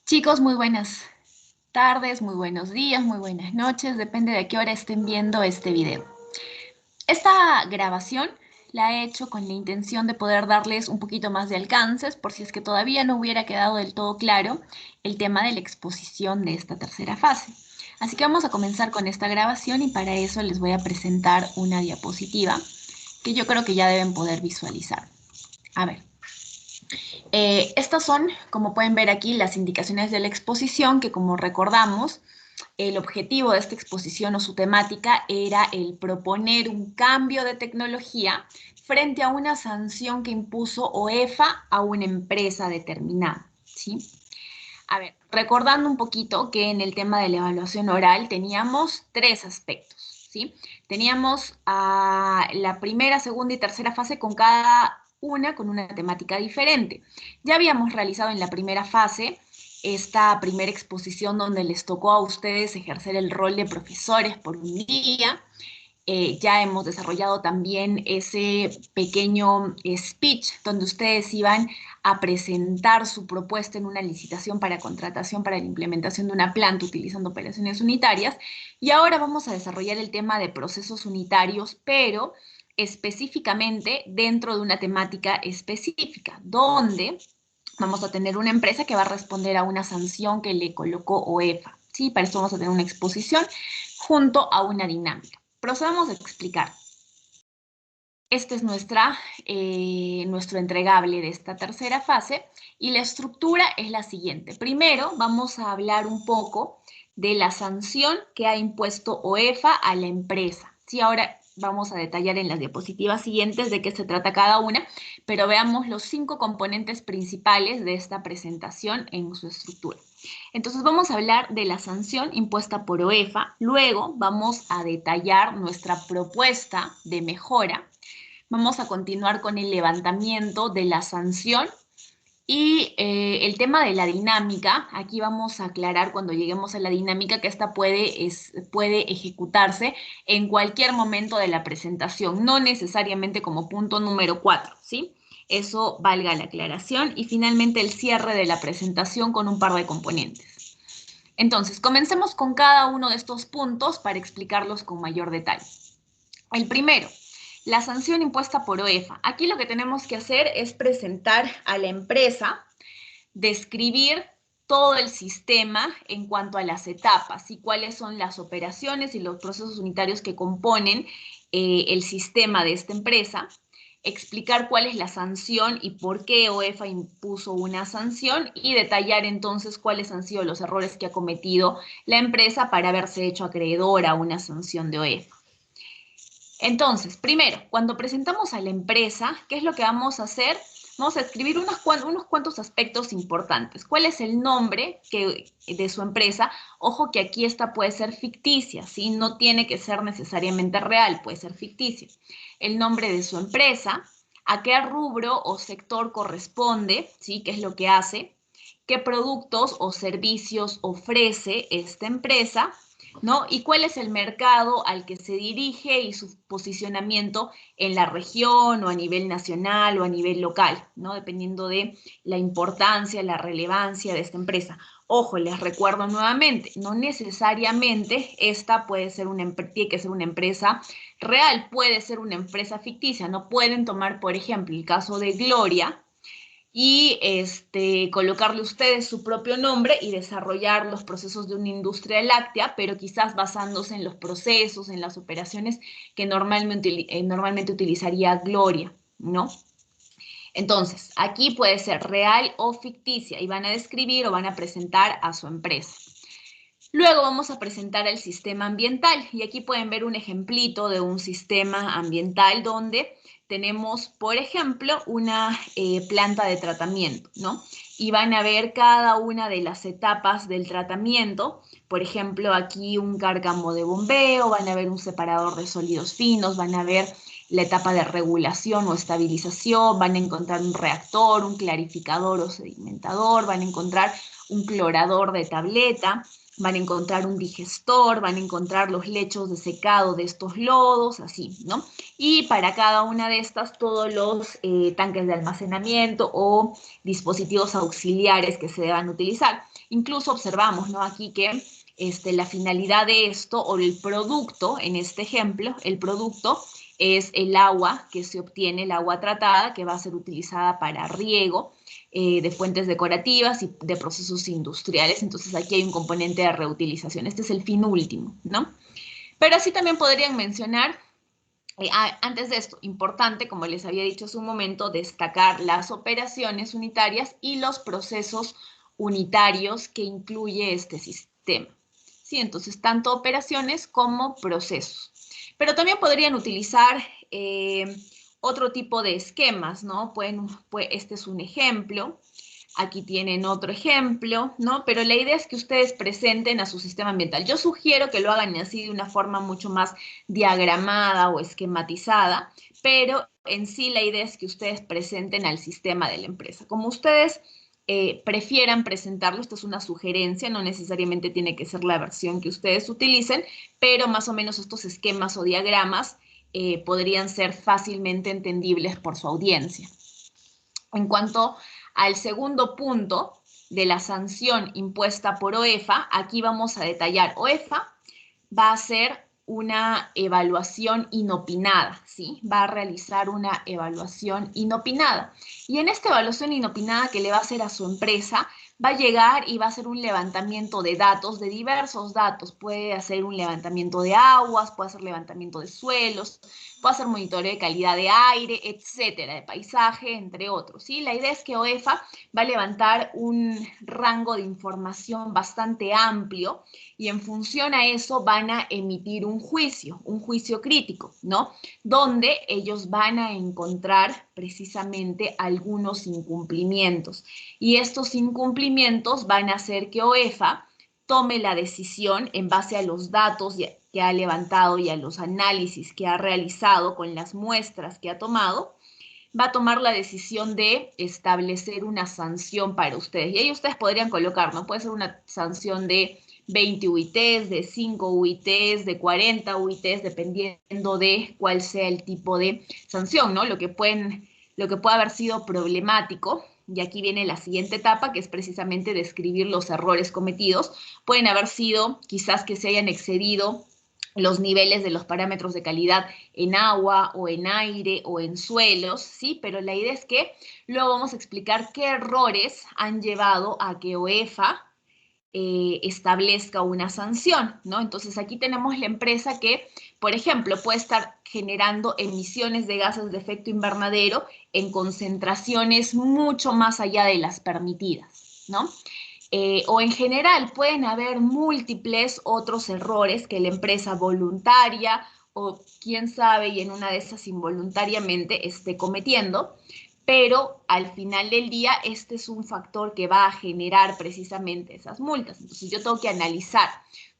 Chicos, muy buenas tardes, muy buenos días, muy buenas noches, depende de a qué hora estén viendo este video. Esta grabación la he hecho con la intención de poder darles un poquito más de alcances, por si es que todavía no hubiera quedado del todo claro el tema de la exposición de esta tercera fase. Así que vamos a comenzar con esta grabación y para eso les voy a presentar una diapositiva que yo creo que ya deben poder visualizar. A ver. Estas son, como pueden ver aquí, las indicaciones de la exposición que, como recordamos, el objetivo de esta exposición o su temática era el proponer un cambio de tecnología frente a una sanción que impuso OEFA a una empresa determinada, ¿sí? A ver, recordando un poquito que en el tema de la evaluación oral teníamos tres aspectos, ¿sí? Teníamos la primera, segunda y tercera fase con cada una con una temática diferente. Ya habíamos realizado en la primera fase esta primera exposición donde les tocó a ustedes ejercer el rol de profesores por un día. Ya hemos desarrollado también ese pequeño speech donde ustedes iban a presentar su propuesta en una licitación para contratación para la implementación de una planta utilizando operaciones unitarias. Y ahora vamos a desarrollar el tema de procesos unitarios, pero específicamente dentro de una temática específica, donde vamos a tener una empresa que va a responder a una sanción que le colocó OEFA. ¿Sí? Para eso vamos a tener una exposición junto a una dinámica. Procedamos a explicar. Este es nuestro entregable de esta tercera fase y la estructura es la siguiente. Primero vamos a hablar un poco de la sanción que ha impuesto OEFA a la empresa. Sí, ahora vamos a detallar en las diapositivas siguientes de qué se trata cada una, pero veamos los 5 componentes principales de esta presentación en su estructura. Entonces vamos a hablar de la sanción impuesta por OEFA, luego vamos a detallar nuestra propuesta de mejora, vamos a continuar con el levantamiento de la sanción y el tema de la dinámica, aquí vamos a aclarar cuando lleguemos a la dinámica que esta puede ejecutarse en cualquier momento de la presentación, no necesariamente como punto número 4, ¿sí? Eso valga la aclaración y finalmente el cierre de la presentación con un par de componentes. Entonces, comencemos con cada uno de estos puntos para explicarlos con mayor detalle. El primero, la sanción impuesta por OEFA. Aquí lo que tenemos que hacer es presentar a la empresa, describir todo el sistema en cuanto a las etapas y cuáles son las operaciones y los procesos unitarios que componen el sistema de esta empresa, explicar cuál es la sanción y por qué OEFA impuso una sanción y detallar entonces cuáles han sido los errores que ha cometido la empresa para haberse hecho acreedora a una sanción de OEFA. Entonces, primero, cuando presentamos a la empresa, ¿qué es lo que vamos a hacer? Vamos a escribir unos cuantos aspectos importantes. ¿Cuál es el nombre de su empresa? Ojo que aquí esta puede ser ficticia, ¿sí? No tiene que ser necesariamente real, puede ser ficticia. El nombre de su empresa, a qué rubro o sector corresponde, ¿sí? ¿Qué es lo que hace? ¿Qué productos o servicios ofrece esta empresa? ¿No? ¿Y cuál es el mercado al que se dirige y su posicionamiento en la región o a nivel nacional o a nivel local, ¿no? Dependiendo de la importancia, la relevancia de esta empresa. Ojo, les recuerdo nuevamente, no necesariamente esta tiene que ser una empresa real, puede ser una empresa ficticia. No pueden tomar, por ejemplo, el caso de Gloria, y colocarle ustedes su propio nombre y desarrollar los procesos de una industria láctea, pero quizás basándose en los procesos, en las operaciones que normalmente utilizaría Gloria, ¿no? Entonces, aquí puede ser real o ficticia y van a describir o van a presentar a su empresa. Luego vamos a presentar el sistema ambiental y aquí pueden ver un ejemplito de un sistema ambiental donde tenemos, por ejemplo, una planta de tratamiento, ¿no? Y van a ver cada una de las etapas del tratamiento. Por ejemplo, aquí un cárcamo de bombeo, van a ver un separador de sólidos finos, van a ver la etapa de regulación o estabilización, van a encontrar un reactor, un clarificador o sedimentador, van a encontrar un clorador de tableta, van a encontrar un digestor, van a encontrar los lechos de secado de estos lodos, así, ¿no? Y para cada una de estas, todos los tanques de almacenamiento o dispositivos auxiliares que se deban utilizar. Incluso observamos, ¿no? Aquí que la finalidad de esto, o el producto, en este ejemplo, el producto es el agua que se obtiene, el agua tratada, que va a ser utilizada para riego, de fuentes decorativas y de procesos industriales. Entonces aquí hay un componente de reutilización. Este es el fin último, ¿no? Pero así también podrían mencionar, antes de esto, importante, como les había dicho hace un momento, destacar las operaciones unitarias y los procesos unitarios que incluye este sistema. ¿Sí? Entonces, tanto operaciones como procesos. Pero también podrían utilizar otro tipo de esquemas, ¿no? Este es un ejemplo. Aquí tienen otro ejemplo, ¿no? Pero la idea es que ustedes presenten a su sistema ambiental. Yo sugiero que lo hagan así de una forma mucho más diagramada o esquematizada, pero en sí la idea es que ustedes presenten al sistema de la empresa. Como ustedes prefieran presentarlo, esta es una sugerencia, no necesariamente tiene que ser la versión que ustedes utilicen, pero más o menos estos esquemas o diagramas podrían ser fácilmente entendibles por su audiencia. En cuanto al segundo punto de la sanción impuesta por OEFA, aquí vamos a detallar. OEFA va a hacer una evaluación inopinada, ¿sí? Va a realizar una evaluación inopinada. Y en esta evaluación inopinada que le va a hacer a su empresa, va a llegar y va a hacer un levantamiento de datos, de diversos datos. Puede hacer un levantamiento de aguas, puede hacer levantamiento de suelos, puede hacer monitoreo de calidad de aire, etcétera, de paisaje, entre otros, ¿sí? La idea es que OEFA va a levantar un rango de información bastante amplio y en función a eso van a emitir un juicio crítico, ¿no? Donde ellos van a encontrar precisamente algunos incumplimientos. Y estos incumplimientos van a hacer que OEFA tome la decisión en base a los datos que ha levantado y a los análisis que ha realizado con las muestras que ha tomado, va a tomar la decisión de establecer una sanción para ustedes. Y ahí ustedes podrían colocar, ¿no? Puede ser una sanción de 20 UITs, de 5 UITs, de 40 UITs, dependiendo de cuál sea el tipo de sanción, ¿no? Lo que puede haber sido problemático, y aquí viene la siguiente etapa, que es precisamente describir los errores cometidos. Pueden haber sido quizás que se hayan excedido los niveles de los parámetros de calidad en agua o en aire o en suelos, ¿sí? Pero la idea es que luego vamos a explicar qué errores han llevado a que OEFA establezca una sanción, ¿no? Entonces aquí tenemos la empresa que, por ejemplo, puede estar generando emisiones de gases de efecto invernadero en concentraciones mucho más allá de las permitidas, ¿no? O en general pueden haber múltiples otros errores que la empresa voluntaria o quién sabe y en una de esas involuntariamente esté cometiendo, pero al final del día este es un factor que va a generar precisamente esas multas. Entonces yo tengo que analizar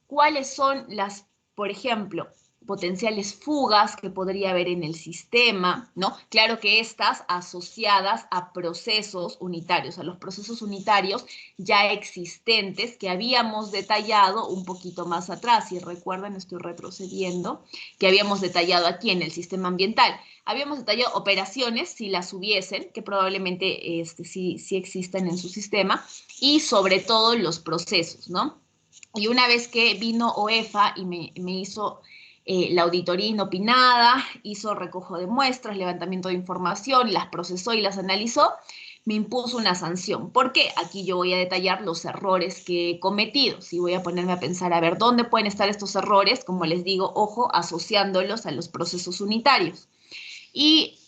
cuáles son las, por ejemplo, potenciales fugas que podría haber en el sistema, ¿no? Claro que estas asociadas a procesos unitarios, a los procesos unitarios ya existentes que habíamos detallado un poquito más atrás. Si recuerdan, estoy retrocediendo, que habíamos detallado aquí en el sistema ambiental. Habíamos detallado operaciones, si las hubiesen, que probablemente sí existen en su sistema, y sobre todo los procesos, ¿no? Y una vez que vino OEFA y me hizo la auditoría inopinada, hizo recojo de muestras, levantamiento de información, las procesó y las analizó, me impuso una sanción. ¿Por qué? Aquí yo voy a detallar los errores que he cometido. Si voy a ponerme a pensar, a ver, ¿dónde pueden estar estos errores? Como les digo, ojo, asociándolos a los procesos unitarios. Y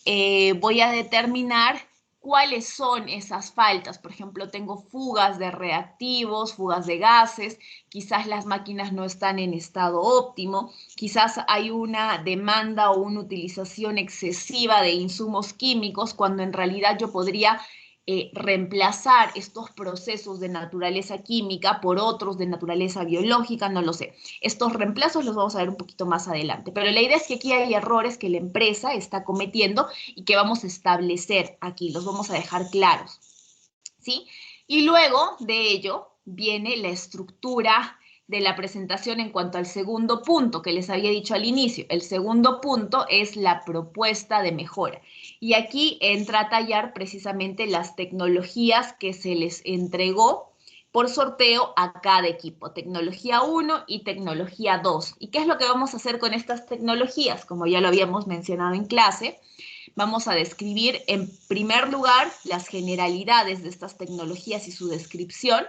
voy a determinar cuáles son esas faltas. Por ejemplo, tengo fugas de reactivos, fugas de gases, quizás las máquinas no están en estado óptimo, quizás hay una demanda o una utilización excesiva de insumos químicos cuando en realidad yo podría reemplazar estos procesos de naturaleza química por otros de naturaleza biológica, no lo sé. Estos reemplazos los vamos a ver un poquito más adelante, pero la idea es que aquí hay errores que la empresa está cometiendo y que vamos a establecer aquí, los vamos a dejar claros, ¿sí? Y luego de ello viene la estructura de la presentación en cuanto al segundo punto que les había dicho al inicio. El segundo punto es la propuesta de mejora. Y aquí entra a tallar precisamente las tecnologías que se les entregó por sorteo a cada equipo, tecnología 1 y tecnología 2. ¿Y qué es lo que vamos a hacer con estas tecnologías? Como ya lo habíamos mencionado en clase, vamos a describir en primer lugar las generalidades de estas tecnologías y su descripción.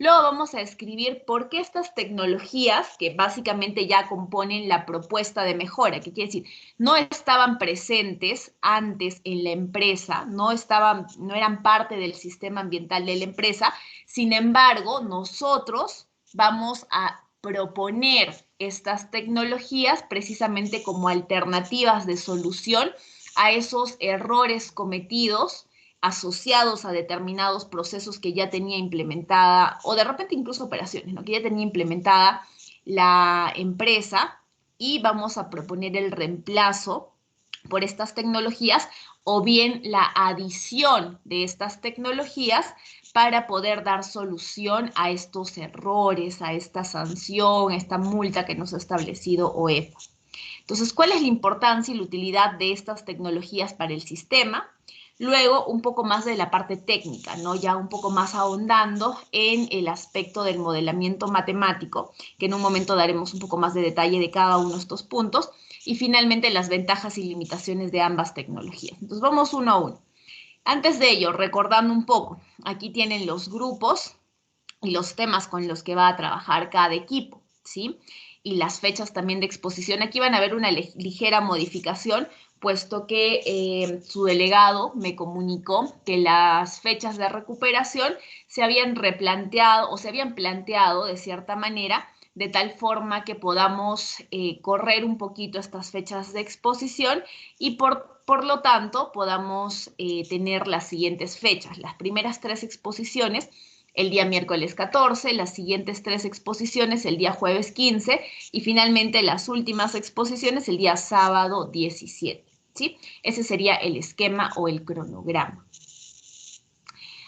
Luego vamos a describir por qué estas tecnologías, que básicamente ya componen la propuesta de mejora, que quiere decir, no estaban presentes antes en la empresa, no eran parte del sistema ambiental de la empresa. Sin embargo, nosotros vamos a proponer estas tecnologías precisamente como alternativas de solución a esos errores cometidos asociados a determinados procesos que ya tenía implementada, o de repente incluso operaciones, ¿no? Que ya tenía implementada la empresa, y vamos a proponer el reemplazo por estas tecnologías o bien la adición de estas tecnologías para poder dar solución a estos errores, a esta sanción, a esta multa que nos ha establecido OEFA. Entonces, ¿cuál es la importancia y la utilidad de estas tecnologías para el sistema? Luego, un poco más de la parte técnica, ¿no? Ya un poco más ahondando en el aspecto del modelamiento matemático, que en un momento daremos un poco más de detalle de cada uno de estos puntos, y finalmente las ventajas y limitaciones de ambas tecnologías. Entonces, vamos uno a uno. Antes de ello, recordando un poco, aquí tienen los grupos y los temas con los que va a trabajar cada equipo, ¿sí? Y las fechas también de exposición. Aquí van a ver una ligera modificación, puesto que su delegado me comunicó que las fechas de recuperación se habían replanteado o se habían planteado de cierta manera, de tal forma que podamos correr un poquito estas fechas de exposición y por lo tanto podamos tener las siguientes fechas. Las primeras 3 exposiciones el día miércoles 14, las siguientes 3 exposiciones el día jueves 15 y finalmente las últimas exposiciones el día sábado 17. ¿Sí? Ese sería el esquema o el cronograma.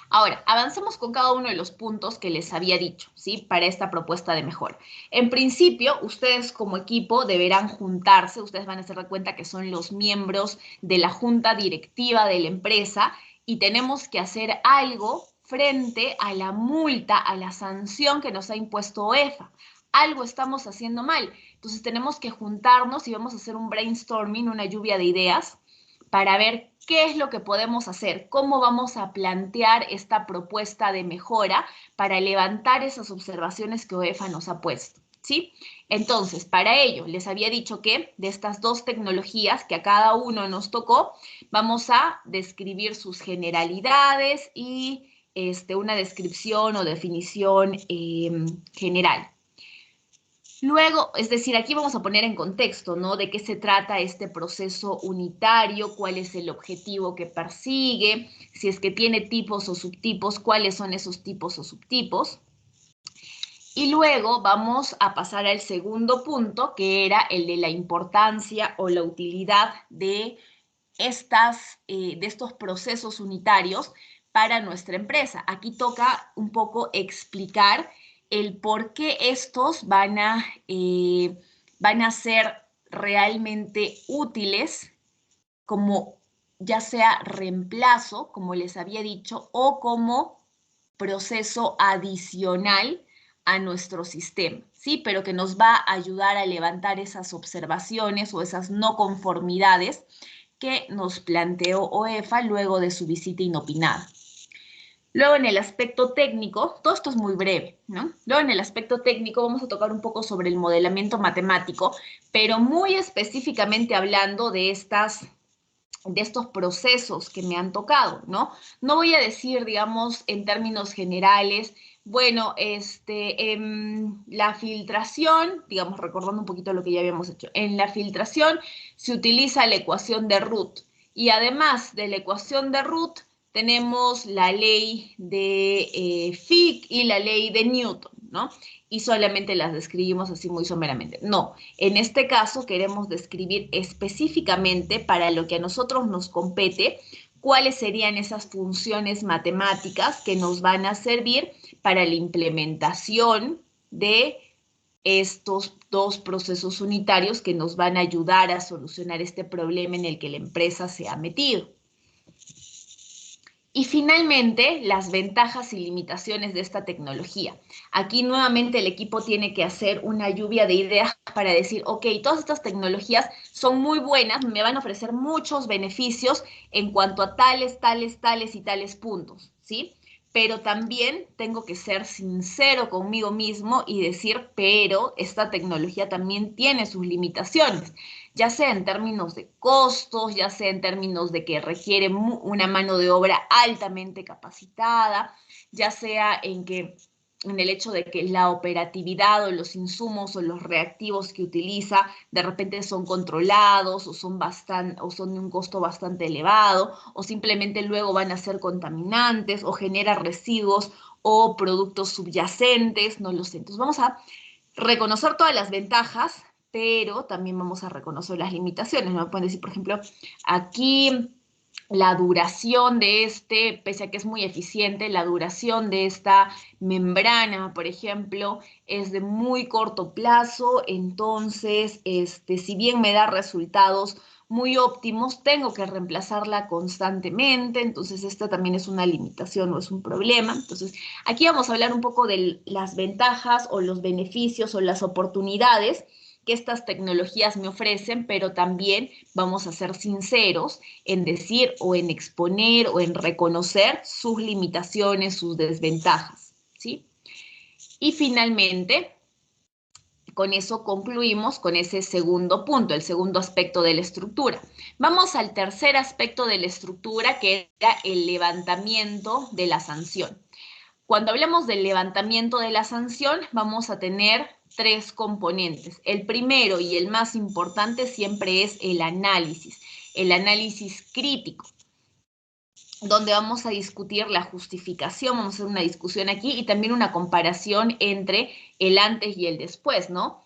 Ahora, avancemos con cada uno de los puntos que les había dicho, ¿sí? Para esta propuesta de mejora. En principio, ustedes como equipo deberán juntarse, ustedes van a hacer de cuenta que son los miembros de la junta directiva de la empresa y tenemos que hacer algo frente a la multa, a la sanción que nos ha impuesto OEFA. Algo estamos haciendo mal. Entonces tenemos que juntarnos y vamos a hacer un brainstorming, una lluvia de ideas, para ver qué es lo que podemos hacer, cómo vamos a plantear esta propuesta de mejora para levantar esas observaciones que OEFA nos ha puesto, ¿sí? Entonces, para ello, les había dicho que de estas 2 tecnologías que a cada uno nos tocó, vamos a describir sus generalidades y una descripción o definición general. Luego, es decir, aquí vamos a poner en contexto, ¿no? De qué se trata este proceso unitario, cuál es el objetivo que persigue, si es que tiene tipos o subtipos, cuáles son esos tipos o subtipos. Y luego vamos a pasar al segundo punto, que era el de la importancia o la utilidad de estos procesos unitarios para nuestra empresa. Aquí toca un poco explicar el por qué estos van a ser realmente útiles como ya sea reemplazo, como les había dicho, o como proceso adicional a nuestro sistema, ¿sí? Pero que nos va a ayudar a levantar esas observaciones o esas no conformidades que nos planteó OEFA luego de su visita inopinada. Luego en el aspecto técnico, todo esto es muy breve, ¿no? Luego en el aspecto técnico vamos a tocar un poco sobre el modelamiento matemático, pero muy específicamente hablando de estos procesos que me han tocado, ¿no? No voy a decir, digamos, en términos generales, bueno, la filtración, digamos, recordando un poquito lo que ya habíamos hecho, en la filtración se utiliza la ecuación de Root y además de la ecuación de Root tenemos la ley de Fick y la ley de Newton, ¿no? Y solamente las describimos así muy someramente. No, en este caso queremos describir específicamente para lo que a nosotros nos compete, cuáles serían esas funciones matemáticas que nos van a servir para la implementación de estos dos procesos unitarios que nos van a ayudar a solucionar este problema en el que la empresa se ha metido. Y finalmente, las ventajas y limitaciones de esta tecnología. Aquí nuevamente el equipo tiene que hacer una lluvia de ideas para decir, ok, todas estas tecnologías son muy buenas, me van a ofrecer muchos beneficios en cuanto a tales, tales, tales y tales puntos, ¿sí? Pero también tengo que ser sincero conmigo mismo y decir, pero esta tecnología también tiene sus limitaciones, ya sea en términos de costos, ya sea en términos de que requiere una mano de obra altamente capacitada, ya sea en el hecho de que la operatividad o los insumos o los reactivos que utiliza de repente son controlados o son de un costo bastante elevado o simplemente luego van a ser contaminantes o genera residuos o productos subyacentes, no lo sé. Entonces vamos a reconocer todas las ventajas, pero también vamos a reconocer las limitaciones. Me pueden decir, por ejemplo, aquí la duración de pese a que es muy eficiente, la duración de esta membrana, por ejemplo, es de muy corto plazo, entonces, si bien me da resultados muy óptimos, tengo que reemplazarla constantemente, entonces esta también es una limitación o es un problema. Entonces, aquí vamos a hablar un poco de las ventajas o los beneficios o las oportunidades que estas tecnologías me ofrecen, pero también vamos a ser sinceros en decir o en exponer o en reconocer sus limitaciones, sus desventajas, ¿sí? Y finalmente, con eso concluimos con ese segundo punto, el segundo aspecto de la estructura. Vamos al tercer aspecto de la estructura, que era el levantamiento de la sanción. Cuando hablamos del levantamiento de la sanción, vamos a tener tres componentes. El primero y el más importante siempre es el análisis crítico, donde vamos a discutir la justificación, vamos a hacer una discusión aquí y también una comparación entre el antes y el después, ¿no?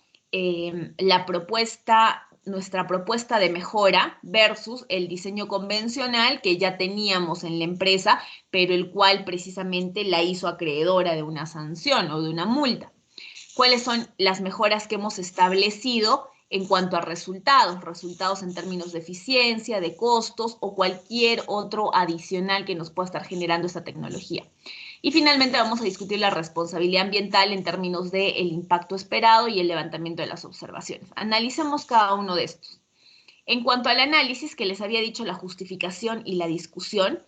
Nuestra propuesta de mejora versus el diseño convencional que ya teníamos en la empresa, pero el cual precisamente la hizo acreedora de una sanción o de una multa. ¿Cuáles son las mejoras que hemos establecido en cuanto a resultados en términos de eficiencia, de costos o cualquier otro adicional que nos pueda estar generando esta tecnología? Y finalmente vamos a discutir la responsabilidad ambiental en términos del impacto esperado y el levantamiento de las observaciones. Analicemos cada uno de estos. En cuanto al análisis, que les había dicho la justificación y la discusión,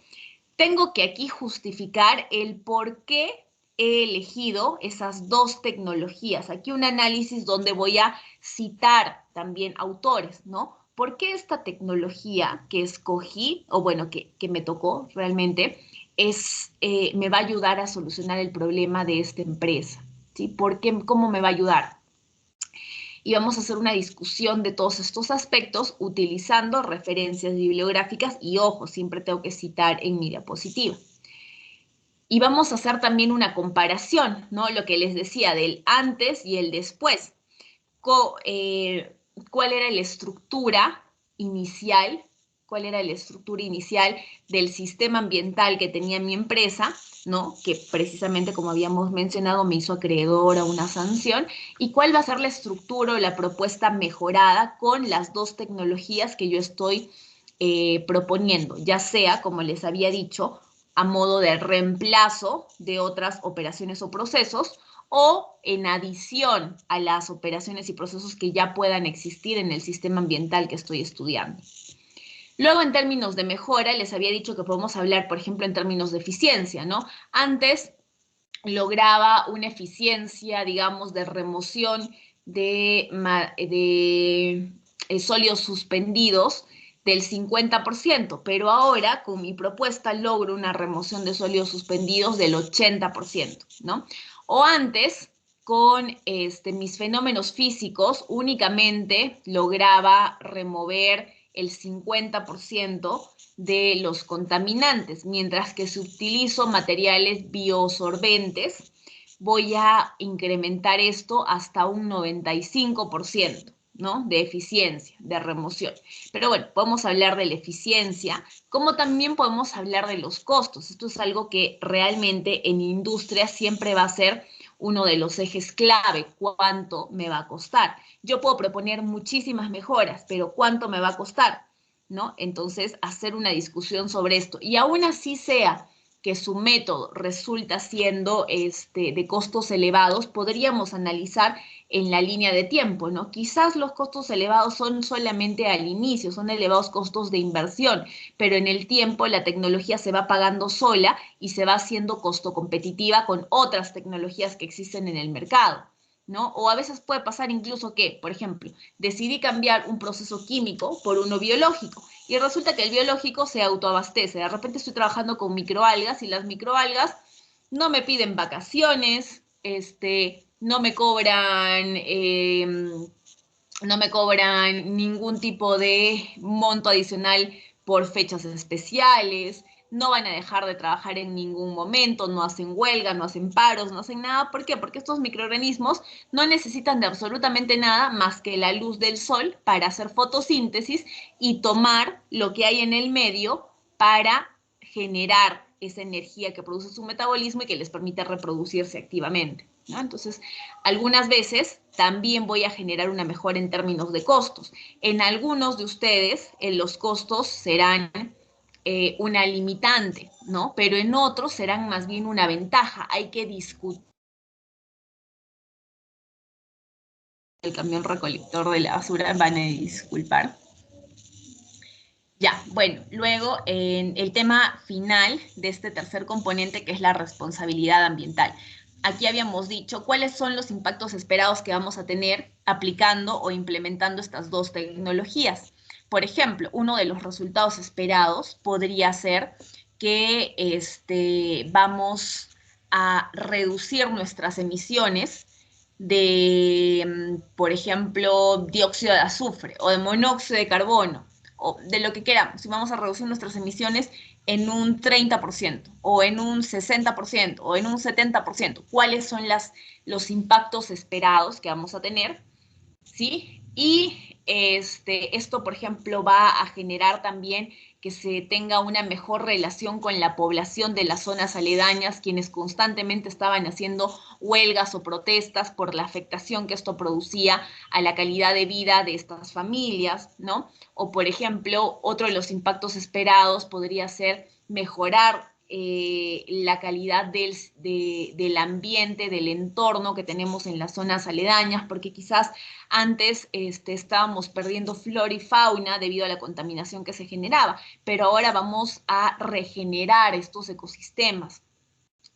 tengo que aquí justificar el por qué he elegido esas dos tecnologías. Aquí un análisis donde voy a citar también autores, ¿no? ¿Por qué esta tecnología que escogí, o bueno, que me tocó realmente, me va a ayudar a solucionar el problema de esta empresa? ¿Sí? ¿Por qué? ¿Cómo me va a ayudar? Y vamos a hacer una discusión de todos estos aspectos utilizando referencias bibliográficas y, ojo, siempre tengo que citar en mi diapositiva. Y vamos a hacer también una comparación, ¿no? Lo que les decía del antes y el después. ¿Cuál era la estructura inicial? ¿Cuál era la estructura inicial del sistema ambiental que tenía mi empresa, ¿no? Que precisamente, como habíamos mencionado, me hizo acreedor a una sanción. ¿Y cuál va a ser la estructura o la propuesta mejorada con las dos tecnologías que yo estoy proponiendo? Ya sea, como les había dicho, a modo de reemplazo de otras operaciones o procesos, o en adición a las operaciones y procesos que ya puedan existir en el sistema ambiental que estoy estudiando. Luego, en términos de mejora, les había dicho que podemos hablar, por ejemplo, en términos de eficiencia, ¿no? Antes lograba una eficiencia, digamos, de remoción de sólidos suspendidos del 50%, pero ahora con mi propuesta logro una remoción de sólidos suspendidos del 80%, ¿no? O antes, con mis fenómenos físicos, únicamente lograba remover el 50% de los contaminantes, mientras que si utilizo materiales biosorbentes, voy a incrementar esto hasta un 95%, ¿no? De eficiencia, de remoción. Pero bueno, podemos hablar de la eficiencia, como también podemos hablar de los costos. Esto es algo que realmente en industria siempre va a ser uno de los ejes clave, cuánto me va a costar. Yo puedo proponer muchísimas mejoras, pero ¿cuánto me va a costar? ¿No? Entonces, hacer una discusión sobre esto. Y aún así sea que su método resulta siendo de costos elevados, podríamos analizar en la línea de tiempo, ¿no? Quizás los costos elevados son solamente al inicio, son elevados costos de inversión, pero en el tiempo la tecnología se va pagando sola y se va haciendo costo competitiva con otras tecnologías que existen en el mercado, ¿no? O a veces puede pasar incluso que, por ejemplo, decidí cambiar un proceso químico por uno biológico y resulta que el biológico se autoabastece. De repente estoy trabajando con microalgas y las microalgas no me piden vacaciones, no me cobran ningún tipo de monto adicional por fechas especiales, no van a dejar de trabajar en ningún momento, no hacen huelga, no hacen paros, no hacen nada. ¿Por qué? Porque estos microorganismos no necesitan de absolutamente nada más que la luz del sol para hacer fotosíntesis y tomar lo que hay en el medio para generar esa energía que produce su metabolismo y que les permite reproducirse activamente, ¿no? Entonces, algunas veces también voy a generar una mejora en términos de costos. En algunos de ustedes, los costos serán una limitante, ¿no? Pero en otros serán más bien una ventaja. Hay que discutir el camión recolector de la basura, van a disculpar. Ya, bueno, luego en el tema final de este tercer componente que es la responsabilidad ambiental. Aquí habíamos dicho cuáles son los impactos esperados que vamos a tener aplicando o implementando estas dos tecnologías. Por ejemplo, uno de los resultados esperados podría ser que vamos a reducir nuestras emisiones de, por ejemplo, dióxido de azufre o de monóxido de carbono o de lo que queramos, si vamos a reducir nuestras emisiones en un 30% o en un 60% o en un 70%, cuáles son los impactos esperados que vamos a tener, ¿sí? Y esto, por ejemplo, va a generar también que se tenga una mejor relación con la población de las zonas aledañas, quienes constantemente estaban haciendo huelgas o protestas por la afectación que esto producía a la calidad de vida de estas familias, ¿no? O, por ejemplo, otro de los impactos esperados podría ser mejorar la calidad del ambiente, del entorno que tenemos en las zonas aledañas, porque quizás antes estábamos perdiendo flora y fauna debido a la contaminación que se generaba, pero ahora vamos a regenerar estos ecosistemas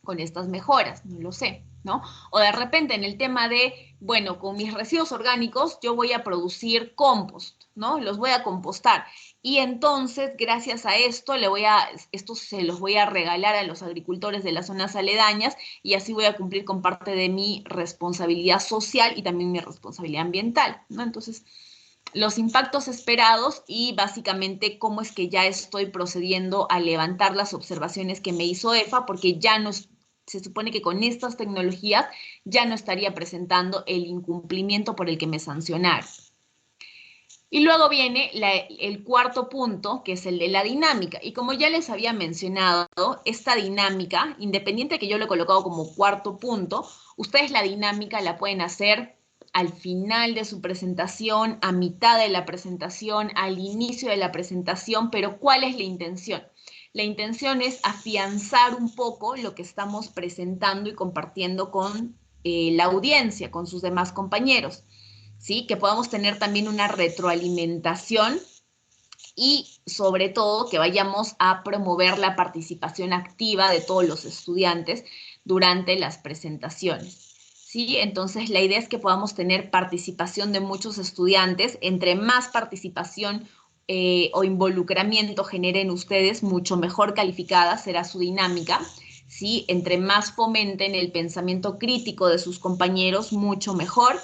con estas mejoras, no lo sé, ¿no? O de repente en el tema de, bueno, con mis residuos orgánicos yo voy a producir compost, ¿no? Los voy a compostar. Y entonces, gracias a esto, esto se los voy a regalar a los agricultores de las zonas aledañas y así voy a cumplir con parte de mi responsabilidad social y también mi responsabilidad ambiental, ¿no? Entonces, los impactos esperados y básicamente cómo es que ya estoy procediendo a levantar las observaciones que me hizo EFA, porque ya no se supone que con estas tecnologías ya no estaría presentando el incumplimiento por el que me sancionaron. Y luego viene el cuarto punto, que es el de la dinámica. Y como ya les había mencionado, esta dinámica, independiente de que yo lo he colocado como cuarto punto, ustedes la dinámica la pueden hacer al final de su presentación, a mitad de la presentación, al inicio de la presentación, pero ¿cuál es la intención? La intención es afianzar un poco lo que estamos presentando y compartiendo con la audiencia, con sus demás compañeros. ¿Sí? Que podamos tener también una retroalimentación y sobre todo que vayamos a promover la participación activa de todos los estudiantes durante las presentaciones. ¿Sí? Entonces la idea es que podamos tener participación de muchos estudiantes. Entre más participación o involucramiento generen ustedes, mucho mejor calificada será su dinámica. ¿Sí? Entre más fomenten el pensamiento crítico de sus compañeros, mucho mejor.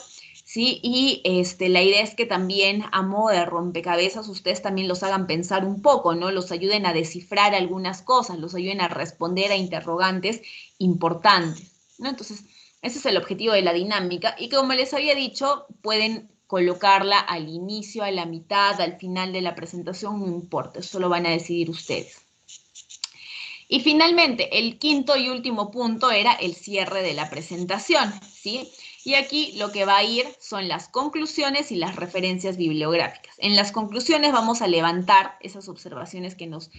¿Sí? Y la idea es que también a modo de rompecabezas ustedes también los hagan pensar un poco, ¿no? Los ayuden a descifrar algunas cosas, los ayuden a responder a interrogantes importantes, ¿no? Entonces, ese es el objetivo de la dinámica y como les había dicho, pueden colocarla al inicio, a la mitad, al final de la presentación, no importa, eso lo van a decidir ustedes. Y finalmente, el quinto y último punto era el cierre de la presentación, ¿sí? Y aquí lo que va a ir son las conclusiones y las referencias bibliográficas. En las conclusiones vamos a levantar esas observaciones que nos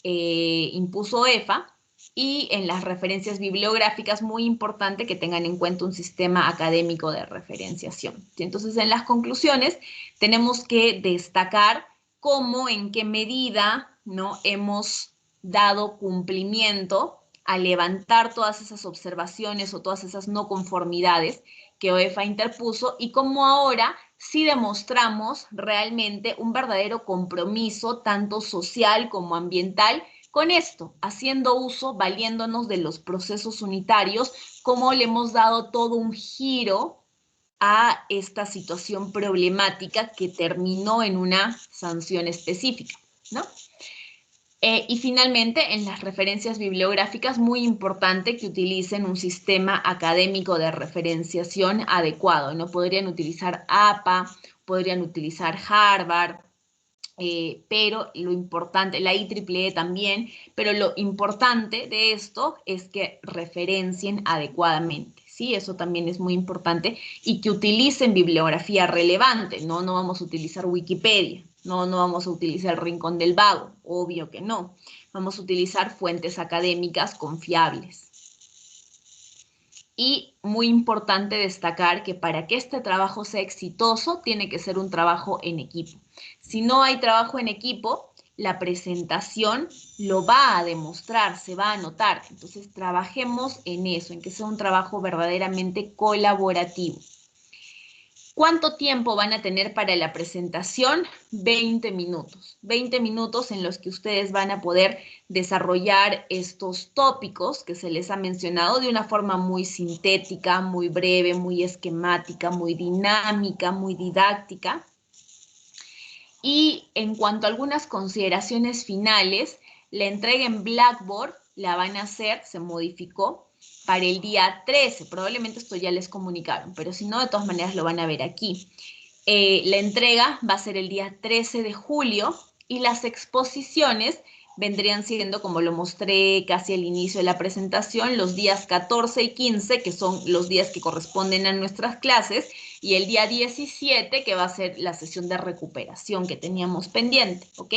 impuso EFA, y en las referencias bibliográficas, muy importante que tengan en cuenta un sistema académico de referenciación. Entonces, en las conclusiones tenemos que destacar cómo, en qué medida, ¿no?, hemos dado cumplimiento a levantar todas esas observaciones o todas esas no conformidades que OEFA interpuso, y cómo ahora sí demostramos realmente un verdadero compromiso, tanto social como ambiental, con esto, haciendo uso, valiéndonos de los procesos unitarios, cómo le hemos dado todo un giro a esta situación problemática que terminó en una sanción específica, ¿no? Y finalmente, en las referencias bibliográficas, muy importante que utilicen un sistema académico de referenciación adecuado, ¿no? Podrían utilizar APA, podrían utilizar Harvard, pero lo importante, la IEEE también, pero lo importante de esto es que referencien adecuadamente, ¿sí? Eso también es muy importante, y que utilicen bibliografía relevante, ¿no? No vamos a utilizar Wikipedia, no vamos a utilizar el Rincón del Vago, obvio que no. Vamos a utilizar fuentes académicas confiables. Y muy importante destacar que para que este trabajo sea exitoso, tiene que ser un trabajo en equipo. Si no hay trabajo en equipo, la presentación lo va a demostrar, se va a notar. Entonces, trabajemos en eso, en que sea un trabajo verdaderamente colaborativo. ¿Cuánto tiempo van a tener para la presentación? 20 minutos. 20 minutos en los que ustedes van a poder desarrollar estos tópicos que se les ha mencionado de una forma muy sintética, muy breve, muy esquemática, muy dinámica, muy didáctica. Y en cuanto a algunas consideraciones finales, la entrega en Blackboard la van a hacer, se modificó, para el día 13. Probablemente esto ya les comunicaron, pero si no, de todas maneras lo van a ver aquí. La entrega va a ser el día 13 de julio y las exposiciones vendrían siendo, como lo mostré casi al inicio de la presentación, los días 14 y 15, que son los días que corresponden a nuestras clases, y el día 17, que va a ser la sesión de recuperación que teníamos pendiente, ¿ok?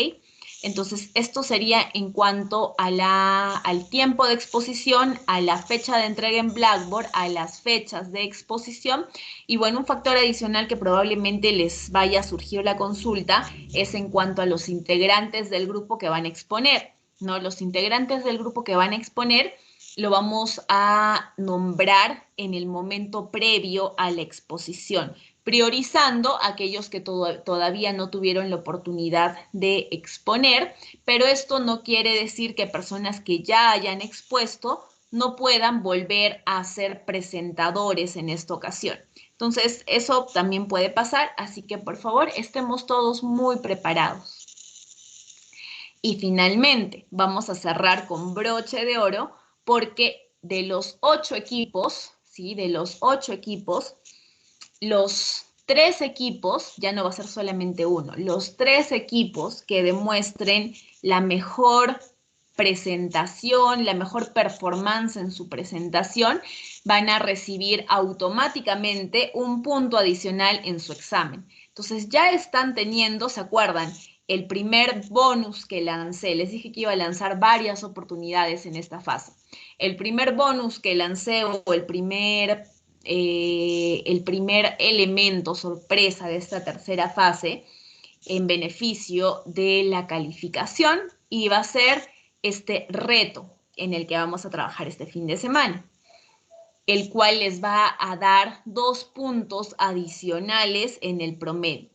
Entonces, esto sería en cuanto a al tiempo de exposición, a la fecha de entrega en Blackboard, a las fechas de exposición. Y bueno, un factor adicional que probablemente les vaya a surgir la consulta es en cuanto a los integrantes del grupo que van a exponer, ¿no? Los integrantes del grupo que van a exponer lo vamos a nombrar en el momento previo a la exposición, priorizando a aquellos que todavía no tuvieron la oportunidad de exponer, pero esto no quiere decir que personas que ya hayan expuesto no puedan volver a ser presentadores en esta ocasión. Entonces, eso también puede pasar, así que por favor estemos todos muy preparados. Y finalmente, vamos a cerrar con broche de oro, porque de los 8 equipos, ¿sí? De los 8 equipos, los 3 equipos, ya no va a ser solamente uno, los 3 equipos que demuestren la mejor presentación, la mejor performance en su presentación, van a recibir automáticamente un punto adicional en su examen. Entonces ya están teniendo, ¿se acuerdan? El primer bonus que lancé, les dije que iba a lanzar varias oportunidades en esta fase. El primer bonus que lancé, o el primer elemento sorpresa de esta tercera fase en beneficio de la calificación, iba a ser este reto en el que vamos a trabajar este fin de semana, el cual les va a dar 2 puntos adicionales en el promedio.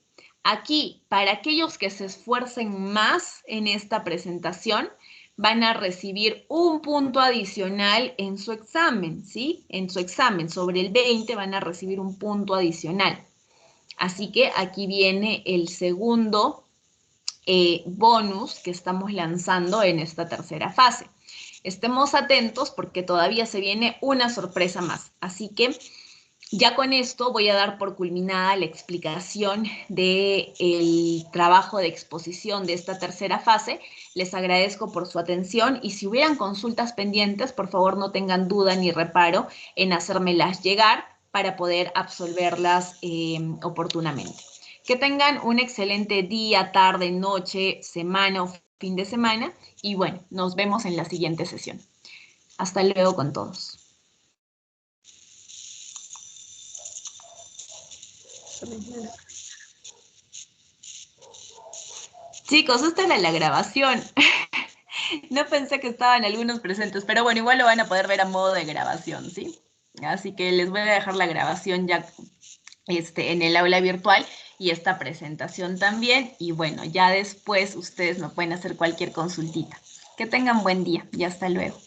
Aquí, para aquellos que se esfuercen más en esta presentación, van a recibir un punto adicional en su examen, ¿sí? En su examen, sobre el 20 van a recibir un punto adicional. Así que aquí viene el segundo bonus que estamos lanzando en esta tercera fase. Estemos atentos porque todavía se viene una sorpresa más. Así que Ya con esto voy a dar por culminada la explicación del trabajo de exposición de esta tercera fase. Les agradezco por su atención y si hubieran consultas pendientes, por favor no tengan duda ni reparo en hacérmelas llegar para poder absolverlas oportunamente. Que tengan un excelente día, tarde, noche, semana o fin de semana y bueno, nos vemos en la siguiente sesión. Hasta luego con todos. Chicos, esta era la grabación. No pensé que estaban algunos presentes, pero bueno, igual lo van a poder ver a modo de grabación, ¿sí? Así que les voy a dejar la grabación ya en el aula virtual y esta presentación también. Y bueno, ya después ustedes me pueden hacer cualquier consultita. Que tengan buen día y hasta luego.